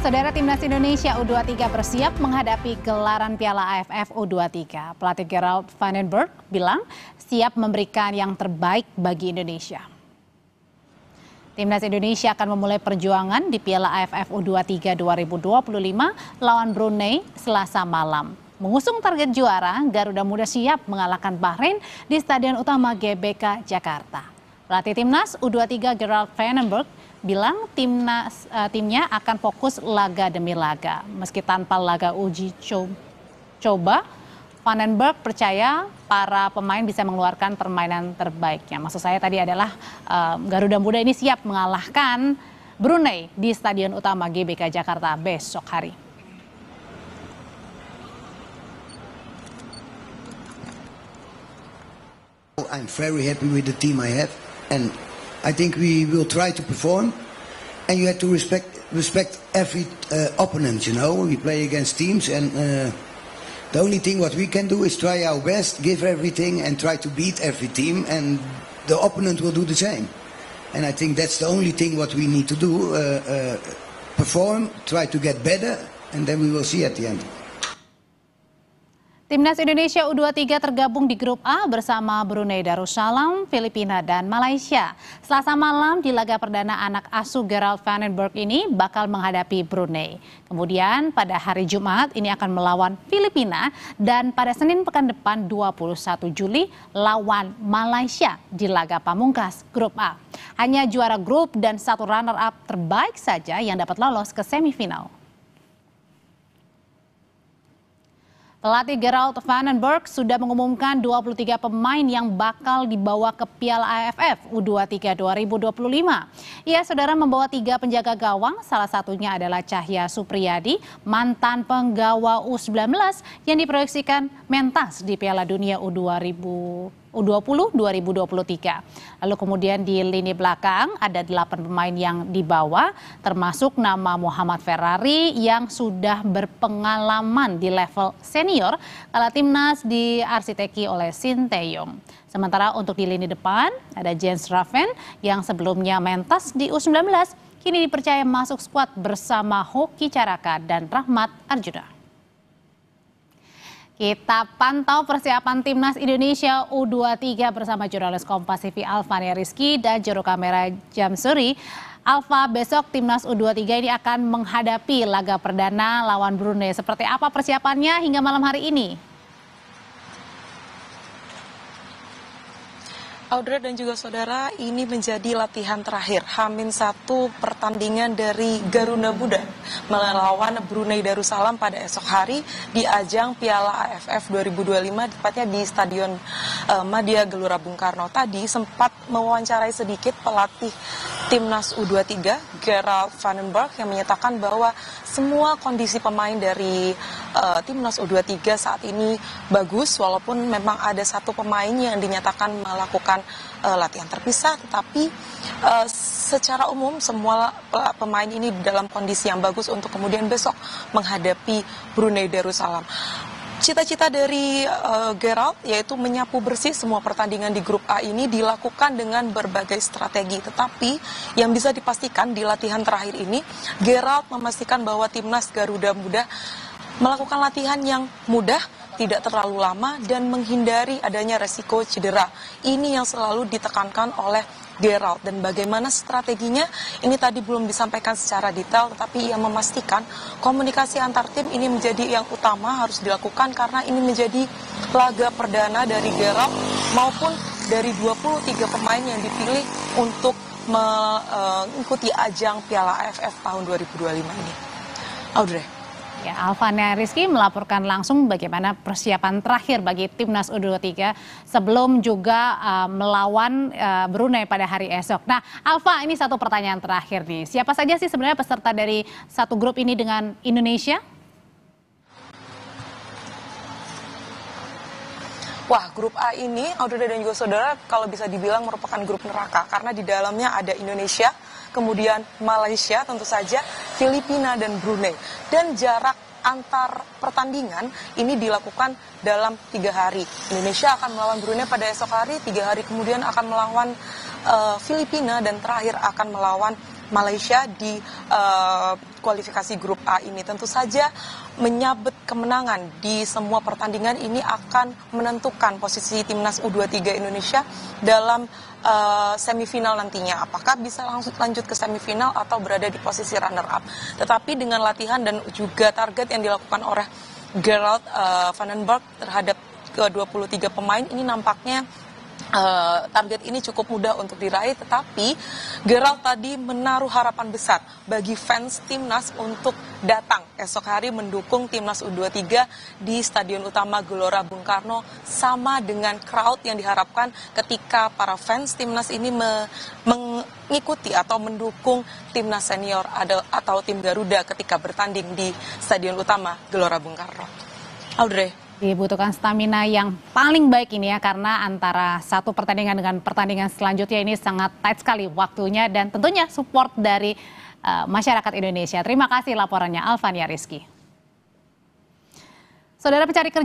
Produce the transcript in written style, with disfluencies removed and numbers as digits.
Saudara Timnas Indonesia U23 bersiap menghadapi gelaran Piala AFF U23. Pelatih Gerald Vandenberg bilang siap memberikan yang terbaik bagi Indonesia. Timnas Indonesia akan memulai perjuangan di Piala AFF U23 2025 lawan Brunei Selasa malam. Mengusung target juara, Garuda Muda siap mengalahkan Bahrain di Stadion Utama GBK Jakarta. Pelatih Timnas U23 Gerald Vandenberg bilang timnya akan fokus laga demi laga. Meski tanpa laga uji coba, Vandenberg percaya para pemain bisa mengeluarkan permainan terbaiknya. Maksud saya tadi adalah Garuda Muda ini siap mengalahkan Brunei di Stadion Utama GBK Jakarta besok hari. I'm very happy with the team I have, and I think we will try to perform, and you have to respect every opponent. You know, we play against teams, and the only thing what we can do is try our best, give everything, and try to beat every team, and the opponent will do the same. And I think that's the only thing what we need to do: perform, try to get better, and then we will see at the end. Timnas Indonesia U23 tergabung di grup A bersama Brunei Darussalam, Filipina, dan Malaysia. Selasa malam di laga perdana anak asuh Gerald Vandenberg ini bakal menghadapi Brunei. Kemudian pada hari Jumat ini akan melawan Filipina dan pada Senin pekan depan 21 Juli lawan Malaysia di laga pamungkas grup A. Hanya juara grup dan satu runner-up terbaik saja yang dapat lolos ke semifinal. Pelatih Gerald Vandenberg sudah mengumumkan 23 pemain yang bakal dibawa ke Piala AFF U23 2025. Ia saudara membawa 3 penjaga gawang, salah satunya adalah Cahya Supriyadi, mantan penggawa U19 yang diproyeksikan mentas di Piala Dunia U20 2023. Lalu kemudian di lini belakang ada 8 pemain yang dibawa, termasuk nama Muhammad Ferrari yang sudah berpengalaman di level senior kala timnas diarsiteki oleh Sinteyong. Sementara untuk di lini depan ada Jens Raven yang sebelumnya mentas di U19, kini dipercaya masuk skuad bersama Hoki Caraka dan Rahmat Arjuna. Kita pantau persiapan Timnas Indonesia U23 bersama jurnalis Kompas TV Alfania Rizky dan juru kamera Jamsuri. Alfa, besok Timnas U23 ini akan menghadapi laga perdana lawan Brunei. Seperti apa persiapannya hingga malam hari ini? Audrey dan juga saudara, ini menjadi latihan terakhir H-1 pertandingan dari Garuda Muda melawan Brunei Darussalam pada esok hari di ajang Piala AFF 2025, tepatnya di Stadion Madia Gelora Bung Karno. Tadi sempat mewawancarai sedikit pelatih Timnas U23 Gerald Vandenberg yang menyatakan bahwa semua kondisi pemain dari Timnas U23 saat ini bagus, walaupun memang ada satu pemain yang dinyatakan melakukan latihan terpisah, tetapi secara umum semua pemain ini dalam kondisi yang bagus untuk kemudian besok menghadapi Brunei Darussalam. Cita-cita dari Gerald yaitu menyapu bersih semua pertandingan di grup A ini dilakukan dengan berbagai strategi. Tetapi yang bisa dipastikan di latihan terakhir ini, Gerald memastikan bahwa timnas Garuda Muda melakukan latihan yang mudah, tidak terlalu lama, dan menghindari adanya resiko cedera. Ini yang selalu ditekankan oleh Gerald, dan bagaimana strateginya ini tadi belum disampaikan secara detail, tetapi ia memastikan komunikasi antar tim ini menjadi yang utama harus dilakukan karena ini menjadi laga perdana dari Gerald maupun dari 23 pemain yang dipilih untuk mengikuti ajang Piala AFF tahun 2025 ini. Audrey. Ya, Alfania Rizky melaporkan langsung bagaimana persiapan terakhir bagi Timnas U23 sebelum juga melawan Brunei pada hari esok. Nah, Alfa, ini satu pertanyaan terakhir nih. Siapa saja sih sebenarnya peserta dari satu grup ini dengan Indonesia? Wah, grup A ini, Audrey dan juga saudara, kalau bisa dibilang merupakan grup neraka karena di dalamnya ada Indonesia, kemudian Malaysia tentu saja, Filipina dan Brunei. Dan jarak antar pertandingan ini dilakukan dalam 3 hari. Indonesia akan melawan Brunei pada esok hari, 3 hari kemudian akan melawan Filipina, dan terakhir akan melawan Malaysia di kualifikasi grup A ini. Tentu saja menyabet kemenangan di semua pertandingan ini akan menentukan posisi timnas U23 Indonesia dalam semifinal nantinya. Apakah bisa langsung lanjut ke semifinal atau berada di posisi runner up. Tetapi dengan latihan dan juga target yang dilakukan oleh Gerald Van den Berg terhadap ke-23 pemain ini nampaknya target ini cukup mudah untuk diraih, tetapi Gerald tadi menaruh harapan besar bagi fans timnas untuk datang esok hari mendukung timnas U23 di Stadion Utama Gelora Bung Karno, sama dengan crowd yang diharapkan ketika para fans timnas ini mengikuti atau mendukung timnas senior atau tim Garuda ketika bertanding di Stadion Utama Gelora Bung Karno. Audrey. Dibutuhkan stamina yang paling baik ini ya, karena antara satu pertandingan dengan pertandingan selanjutnya ini sangat tight sekali waktunya, dan tentunya support dari masyarakat Indonesia. Terima kasih laporannya Alvania Rizky. Saudara pencari kerja